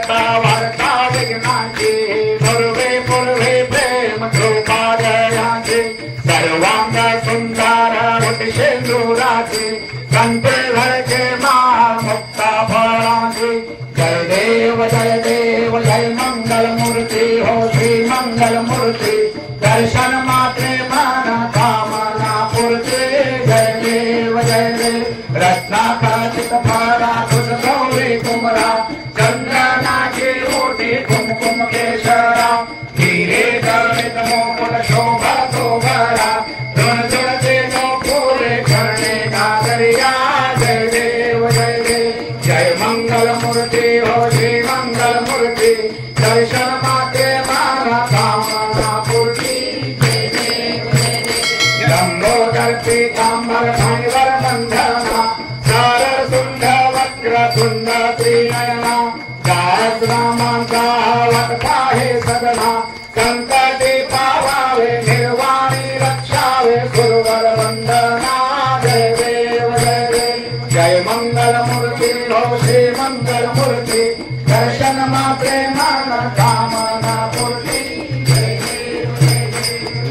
वार्ता वार्ता विघ्नाची पूर्वे पूर्वे प्रेम कृपादयाची सर्वांग सुंदर शेंदुराची कंठे धरके माळ मुक्ता फळाची जय देव जय मंगल मूर्ती हो श्री मंगल मूर्ती दर्शन मात्रे मन कामना पूर्ती जय देव रत्नाखचित फळा तुझ गौरी कुमरा चंद्रनाची मोठी कुमकुम केशरा हिरे दळित मोकुल शोभा शोभरा धुन धुणते नो फुले करणे गागरिया जय देव जय मंगल मूर्ती हो श्री मंगल मूर्ती दर्शन माते माना कामना पूर्ती लंबोदर पीतांबर धनिवर बंधना सरल सुंद वक्र तुंड त्रिनयना सहस्रनामांचा वक्ता हे सदना संकटी पावावे निर्वाणी रक्षावे गुरुवर वंदना जय देव जय मंगल मूर्ती हो श्री मंगल मूर्ती दर्शन मात्रे मन कामना पूर्ती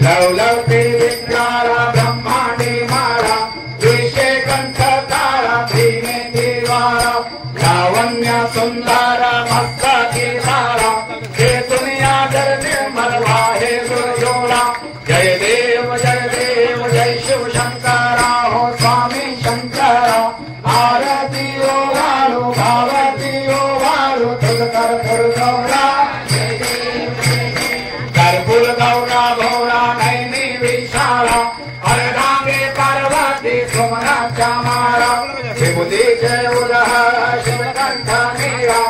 लवलवती विद्यारा ब्रह्मांडी माळा विषे कंठ तारा धीमे दिवारा लावण्य सुंदर मस्तकी धारा हे दुनिया जर निर्मल वाहे सुरजोड़ा जय देव जय शिव शंकरा हो स्वामी शंकरा आरती ओ वाळू भावती ओ वाळू तुझ कर्पूर गौरा कर्पूर गौरा भोळा नैनी विशाला अर्धांगे पार्वती सुमनाच्या माळा विभूतीचे उदहर शिवकंठ नीरा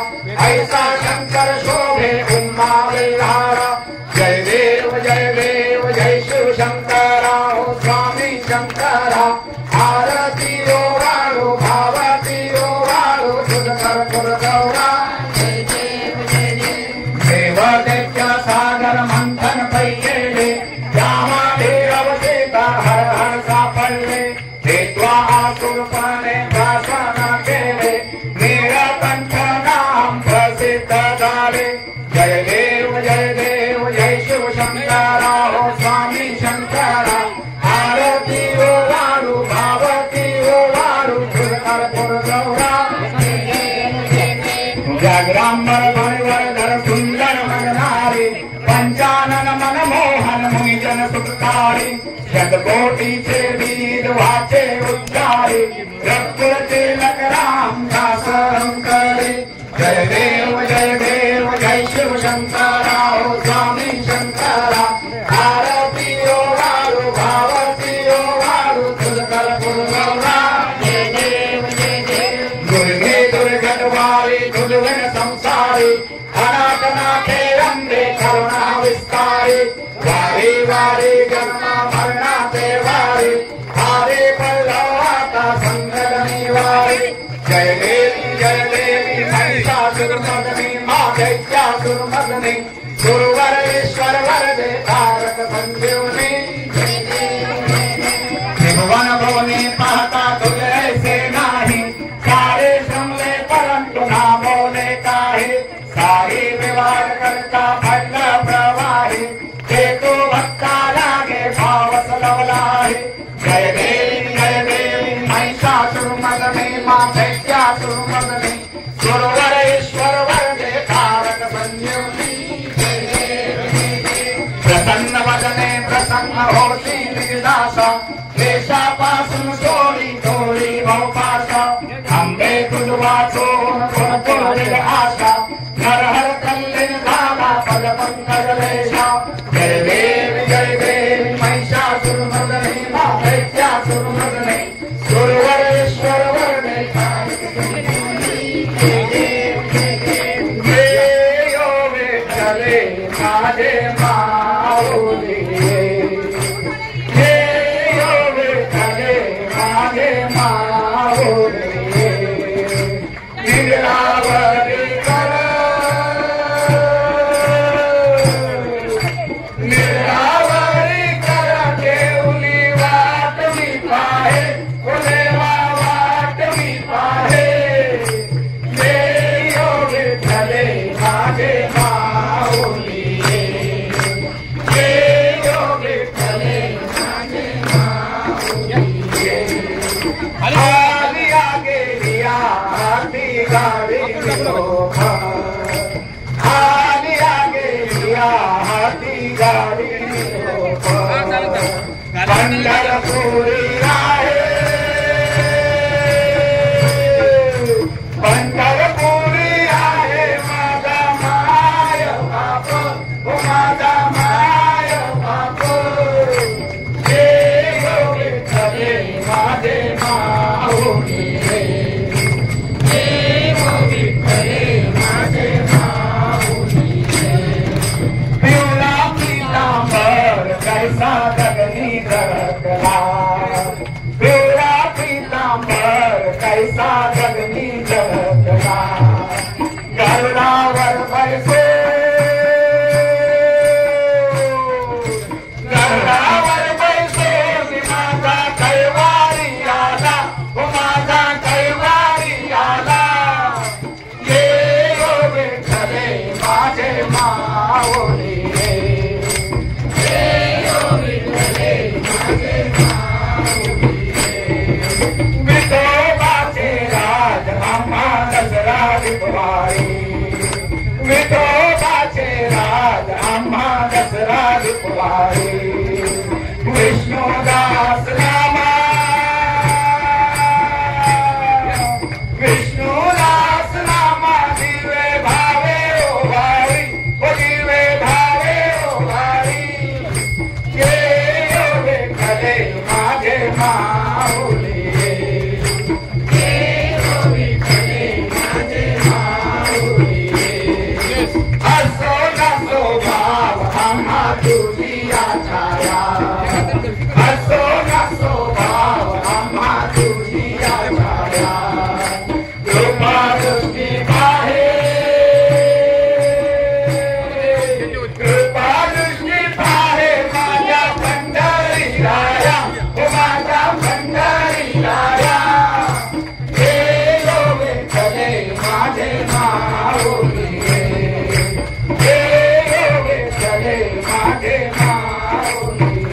ऐसा शंकर शोभे उम्मा विहारा जय देव जय शिव शंकरा हो स्वामी शंकरा आरती ओ वाळू भावती ओ वाळू तुझ कर्पूर गौरा देव दैत्य सागर मंथन पैकेले त्यामध्ये अवधेता हर हर सापडले देत्वा आसुरपणे भाषण केले नीलकंठ नाम प्रसिद्ध झाले जय देव जय शिव शंकरा हो स्वामी शंकरा आरती ओ वाळू भावती ओ वाळू तुझ कर्पूर गौरा जागरांबर धर सुंदर मननारी पंचानन मनमोहन मुनिजन सुखकारी शतकोटीचे बीज वाचे उद्गारी रघुकुलचे लकराम दास हंकरी जय देव जय शिव शंकरा हो स्वामी शंकरा आरती ओ वाळू भावती ओ वाळू तुझ कर्पूर गौरा दुर्गे दुर्गटवारी दुर्गण संसारी अनाथनाथे रंगे करुणा विस्तारी वारी वारी जन्म मरणाचे वारी हरे पल्लवाता संकट निवारी जय देवी महिषासुरमर्दिनी मां दैत्यासुरमर्दिनी गुरुवर ईश्वर वरदे तारक संजीवनी त्रिभुवन भुवनी पाहता तुझे ऐसे नाही सारे श्रमले परंतु ना बोले काही सारी विवाद करता भंग प्रवाही ते तो भक्ता लागे भाव सलवलाही जय देवी महिषासुरमर्दिनी मां दैत्यासुरमर्दिनी गुरुवर ईश्वर वरदे तारक संजीवनी प्रसन्न वदने प्रसन्न होती निदासा देशापासून सोडी थोडी भवपाशा आंबे तुझ वाचून गुण आशा हर हर कल्लिन झाला पद पंकज लेशा जय देवी महिषासुरमर्दिनी मां दैत्यासुरमर्दिनी गुरुवर ईश्वर वरदे चले माझे माऊली माझे माऊली निरावरी कर देऊली वाट मी पाहे देवा वाट मी पाहे देव विठ्ठले पंढरपुरी आहे पंढरपुरी आहे माझा माय बाप माझा माय बाप देव विठ्ठले माझे माऊली देव विठ्ठले माझे माऊली पिवळा पितांबर कैसा गगनी झळकला पिवळा पितांबर कैसा गगनी झळकला गरुडावर बैसे गरुडावर बैसे मी माझा कैवारी आला माझा कैवारी आला ये विठ्ठले माझे माऊली विठोबाचे राज आम्हा दसरा विठवारी विठोबाचे राज आम्हा दसरा विठवारी विष्णुदास नामा विष्णुदास नामा दिवे भावे ओवारी ओ दिवे भावे ओवारी ये विठ्ठले माझे माऊली तुझिया छाया हसो नसो भाव आम्हा तुझिया छाया कृपा दृष्टी पाहे कृपा दृष्टी पाहे माझ्या पंढरी राया माझ्या पंढरी राया देव विठ्ठले माझे माऊली माझे माऊली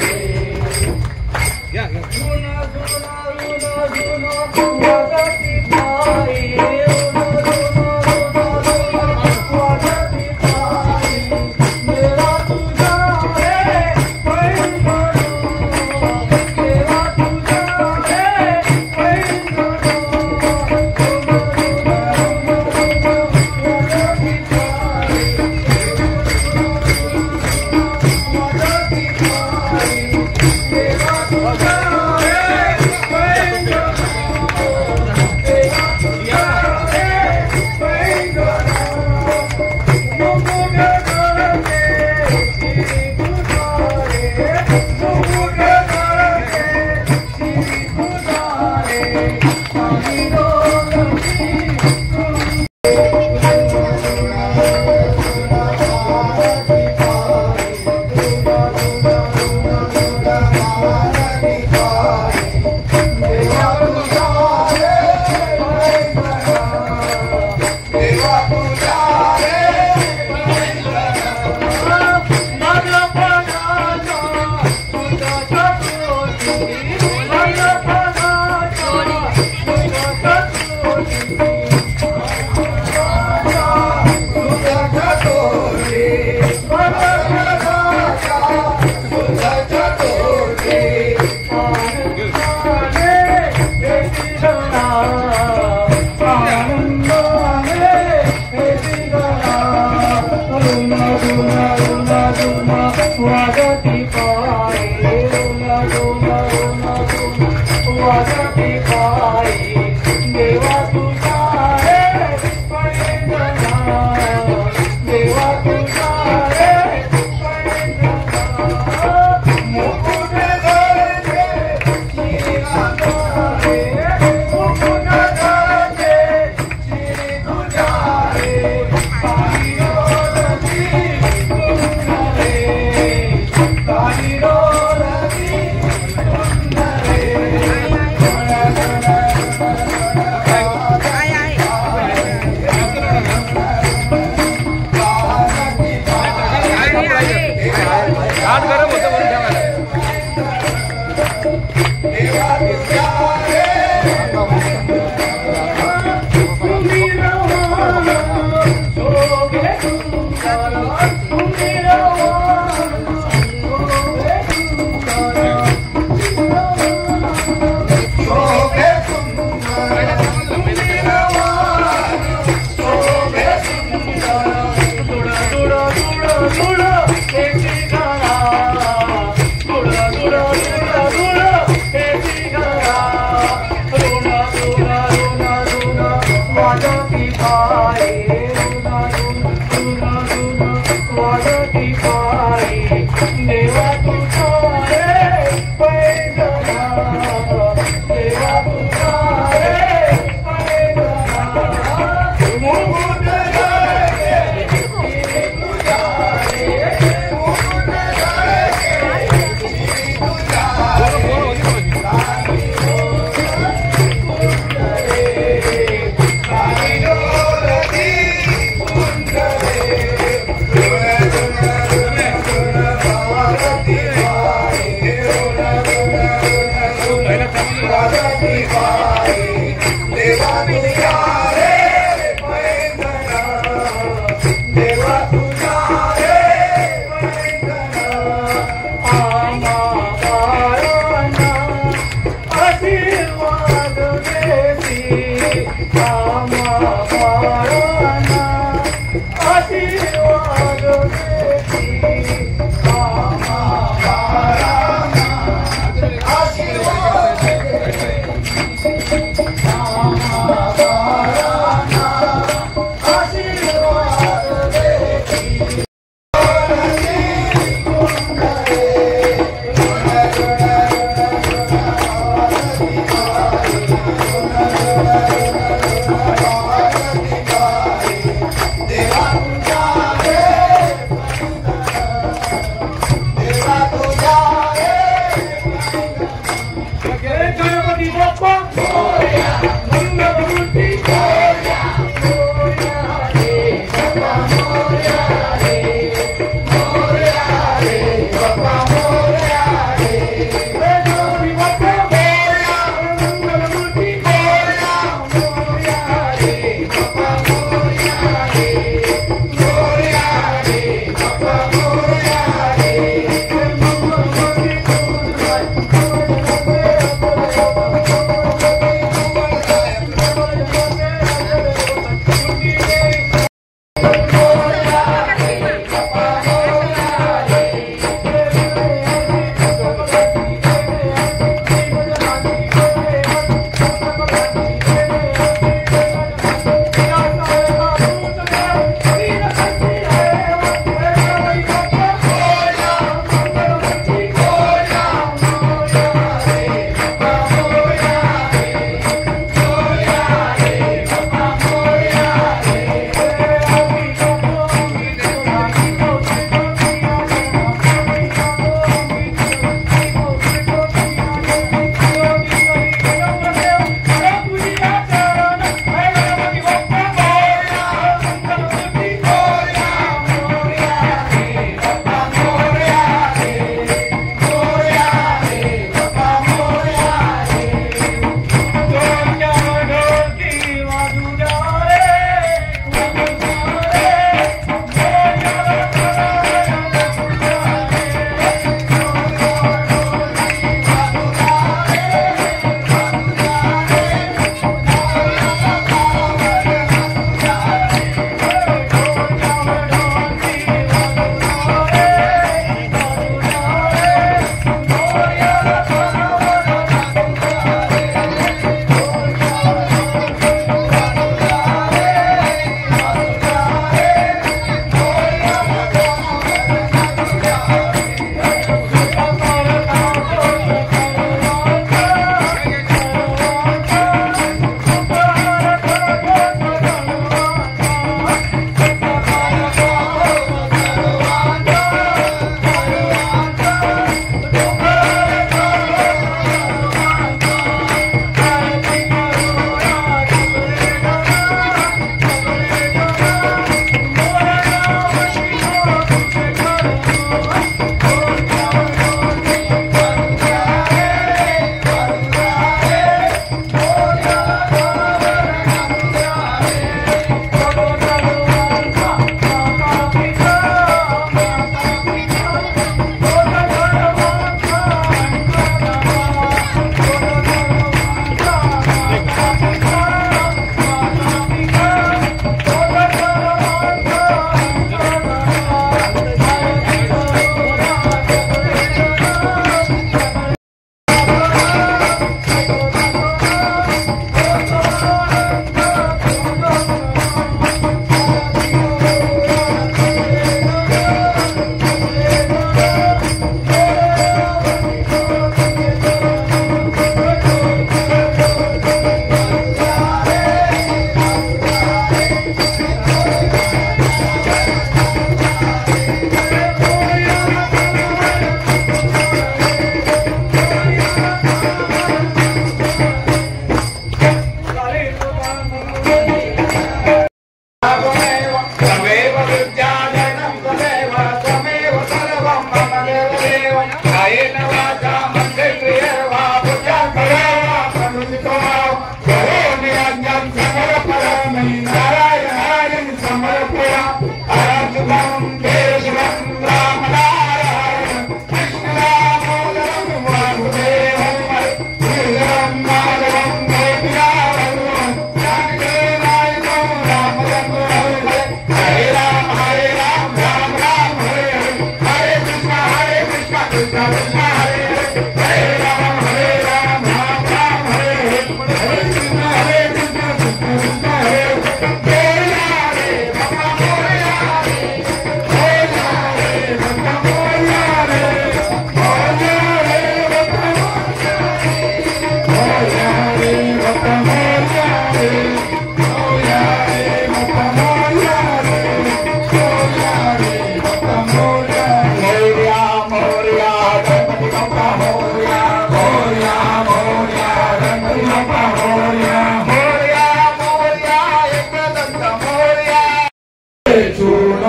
Hare Ram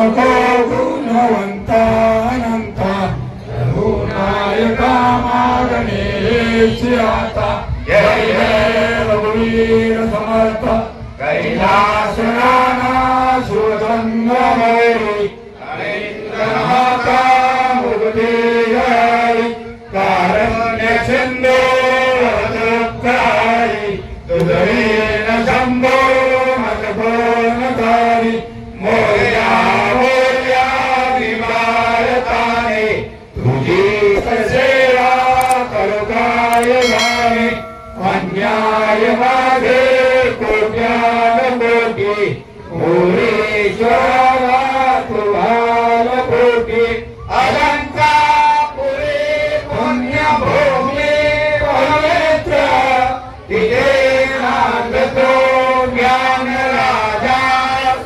नको गुणवंता अनंता रघुनायका मागणे आता जय जय रघुवीर समर्थ कैलास नाना सुचंद्र मौरी हरेंद्रनाथा मुक्ती हरी कारण्य सिंधू वरदुःखारी तुझरीन शंभो मतकोनकारी मोर्या मोर्या विमारताने तुझी सेवा करू काय गाणे अन्याय मागे कोट्यान कोटी मोरेश्वरा तुभार कोटी अलंका पुरी पुण्यभूमी पवित्र तिथे नांदतो ज्ञान राजा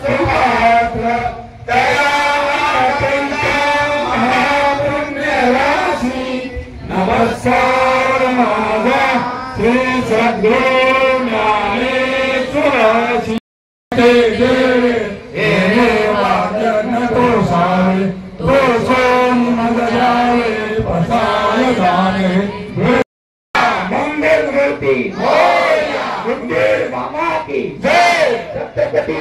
सुपात्र तया महापुण्य राशी नमस्कार माझा श्री सद्गुरु ज्ञानेश्वराची वादन तो सावे तो सोन मग जावे पसाय जाणे मंगल मूर्ति मंदिर मामा की जय सप्तपति